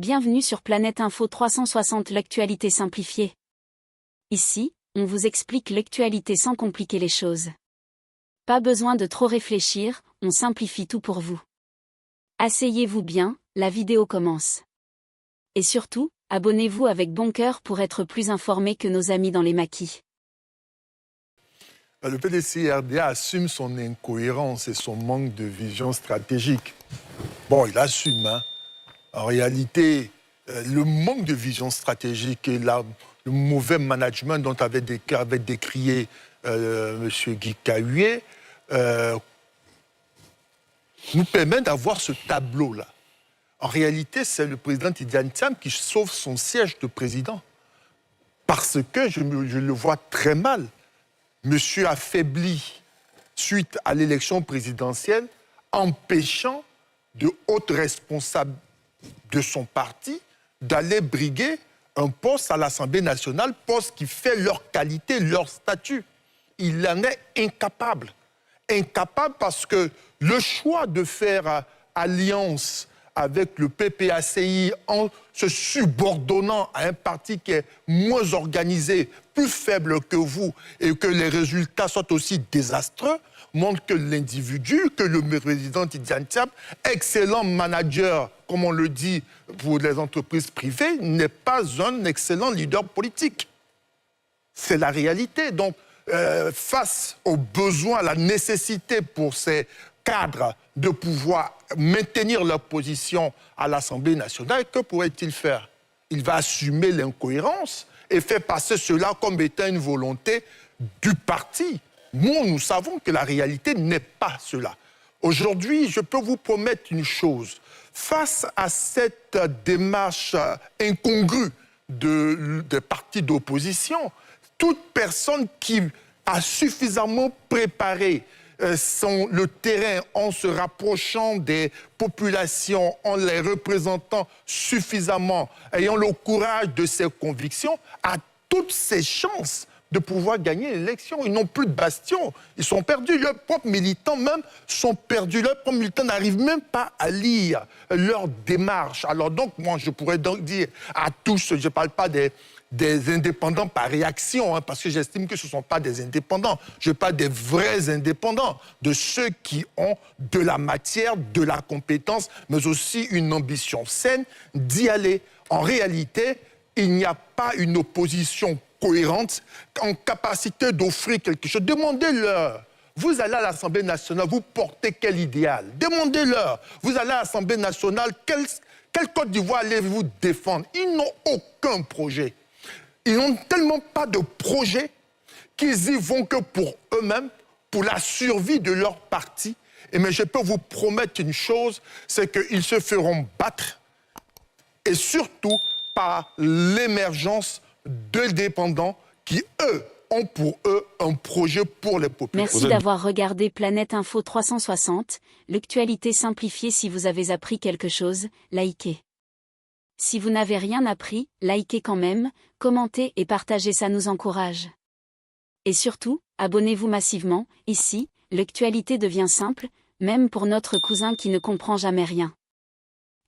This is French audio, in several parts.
Bienvenue sur Planète Info 360, l'actualité simplifiée. Ici, on vous explique l'actualité sans compliquer les choses. Pas besoin de trop réfléchir, on simplifie tout pour vous. Asseyez-vous bien, la vidéo commence. Et surtout, abonnez-vous avec bon cœur pour être plus informé que nos amis dans les maquis. Le PDC-RDA assume son incohérence et son manque de vision stratégique. Bon, il assume, hein. En réalité, le manque de vision stratégique et le mauvais management dont avait décrié M. Guy Cahuet nous permet d'avoir ce tableau-là. En réalité, c'est le président Tidjane Thiam qui sauve son siège de président. Parce que je le vois très mal. Monsieur affaibli suite à l'élection présidentielle, empêchant de hautes responsables de son parti d'aller briguer un poste à l'Assemblée nationale, poste qui fait leur qualité, leur statut. Il en est incapable. Incapable parce que le choix de faire alliance avec le PPACI en se subordonnant à un parti qui est moins organisé, plus faible que vous, et que les résultats soient aussi désastreux, montre que l'individu, que le président Tidjane Thiam, excellent manager, comme on le dit pour les entreprises privées, n'est pas un excellent leader politique. C'est la réalité. Donc, face aux besoins, à la nécessité pour ces cadres de pouvoir maintenir leur position à l'Assemblée nationale, que pourrait-il faire? Il va assumer l'incohérence et faire passer cela comme étant une volonté du parti. Nous savons que la réalité n'est pas cela. Aujourd'hui, je peux vous promettre une chose. Face à cette démarche incongrue des partis d'opposition, toute personne qui a suffisamment préparé le terrain en se rapprochant des populations, en les représentant suffisamment, ayant le courage de ses convictions, a toutes ses chances de pouvoir gagner l'élection. Ils n'ont plus de bastion. Ils sont perdus. Leurs propres militants même sont perdus. Leurs propres militants n'arrivent même pas à lire leur démarche. Alors donc, moi, je pourrais donc dire à tous, je ne parle pas des indépendants par réaction, hein, parce que j'estime que ce ne sont pas des indépendants. Je parle des vrais indépendants, de ceux qui ont de la matière, de la compétence, mais aussi une ambition saine d'y aller. En réalité, il n'y a pas une opposition cohérente, en capacité d'offrir quelque chose. Demandez-leur. Vous allez à l'Assemblée nationale, vous portez quel idéal? Demandez-leur. Vous allez à l'Assemblée nationale, quel Côte d'Ivoire allez-vous défendre? Ils n'ont aucun projet. Ils n'ont tellement pas de projet qu'ils y vont que pour eux-mêmes, pour la survie de leur parti. Mais je peux vous promettre une chose, c'est qu'ils se feront battre, et surtout par l'émergence d'indépendants qui, eux, ont pour eux un projet pour les populations. Merci d'avoir regardé Planète Info 360, l'actualité simplifiée. Si vous avez appris quelque chose, likez. Si vous n'avez rien appris, likez quand même, commentez et partagez, ça nous encourage. Et surtout, abonnez-vous massivement, ici, l'actualité devient simple, même pour notre cousin qui ne comprend jamais rien.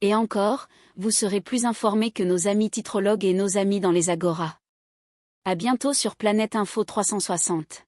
Et encore, vous serez plus informés que nos amis titrologues et nos amis dans les agoras. À bientôt sur Planète Info 360.